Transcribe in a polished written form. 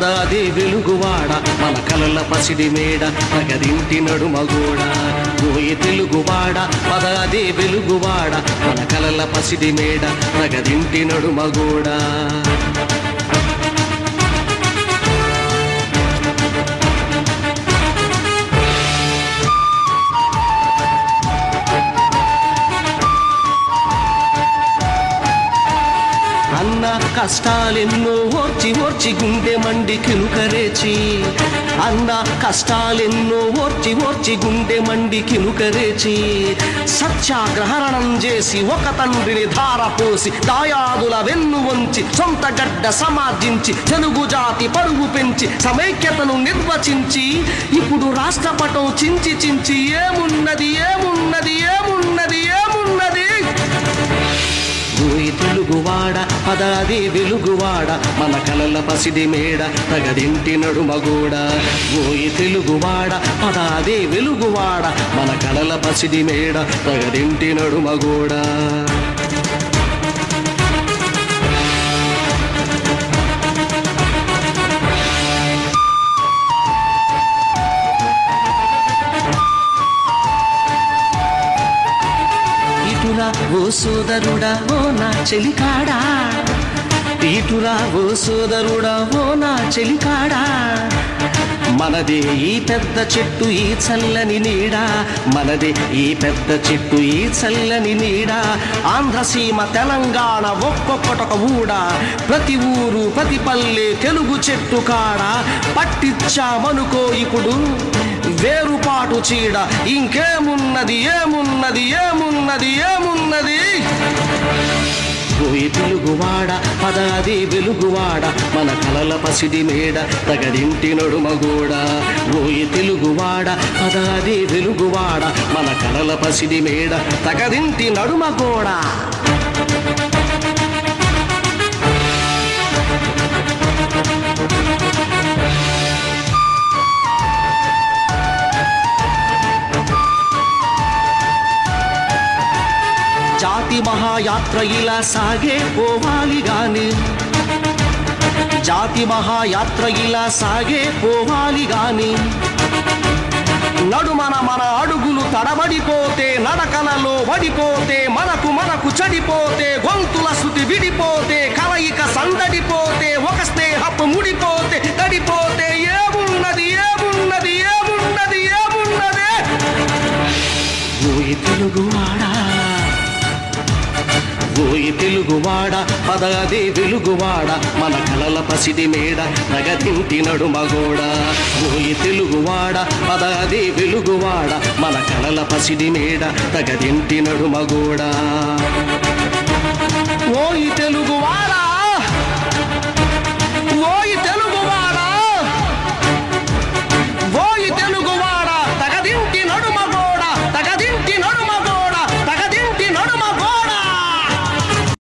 పదాది వెలుగువాడ మన కలల పసిడి మేడ తగదింటి నడుమగోడ ఓయి తెలుగువాడ పదాది వెలుగువాడ మన కలల పసిడి మేడ తగదింటి నడుమగోడ అన్న కష్టాలెన్నో ఓర్చి ఓర్చి గుండె మండి కినుకరేచి అన్న కష్టాలెన్నో ఓర్చి ఓర్చి గుండె మండి కినుకరేచి సత్యాగ్రహణం చేసి ఒక తండ్రిని ధారపోసి దాయాదుల వెన్ను వంచి సొంత గడ్డ సమార్జించి తెలుగు జాతి పరువు పెంచి సమైక్యతను నిర్వచించి ఇప్పుడు రాష్ట్రపటం చించి చించి ఏమున్నది ఏమున్నది ఏమున్నది ఏమున్నది ఓయి తెలుగువాడ పదాది వెలుగువాడ మన కలల పసిడి మేడ తగదింటి నడుమగోడ ఓయి తెలుగువాడ పదాది వెలుగువాడ మన కలల పసిడి మేడ తగదింటి నడుమగోడ ఓ సోదరుడా ఓ నా చెలికాడా ఇటురా ఓ సోదరుడా ఓ నా చెలికాడా మనదే ఈ పెద్ద చెట్టు ఈ చల్లని నీడ మనదే ఈ పెద్ద చెట్టు ఈ చల్లని నీడ ఆంధ్రసీమ తెలంగాణ ఒక్కొక్కటొక ఊడ ప్రతి ఊరు ప్రతి పల్లె తెలుగు చెట్టు కాడ పట్టించామనుకో ఇప్పుడు వేరుపాటు చీడ ఇంకేమున్నది ఏమున్నది ఏమున్నది ఏమున్నది ఓయి తెలుగువాడ పదాది వెలుగువాడ మన కలల పసిడి మేడ తగదింటి నడుమగోడ ఓయి తెలుగువాడ పదాది వెలుగువాడ మన కలల పసిడి మేడ తగదింటి నడుమగోడ జాతి మహాయాత్ర ఇలా సాగే పోవాలి గాని జాతి మహాయాత్ర ఇలా సాగే పోవాలి గాని నడుమన మన అడుగులు తడబడిపోతే నడకలలో వడిపోతే మనకు చెడిపోతే గొంతుల శృతి విడిపోతే కలయిక సందడిపోతే ఒక స్నేహపు ముడిపోతే తడిపోతే ఏమున్నది ఏమున్నది ఏమున్నది ఏమున్నది ఓయి తెలుగువాడా ఓయి తెలుగువాడ పదాది వెలుగువాడ మన కలల పసిడి మేడ తగదింటి నడుమగోడ ఓయి తెలుగువాడ పదాది వెలుగువాడ మన కలల పసిడి మేడ తగదింటి నడుమగోడ ఓయి తెలుగువాడ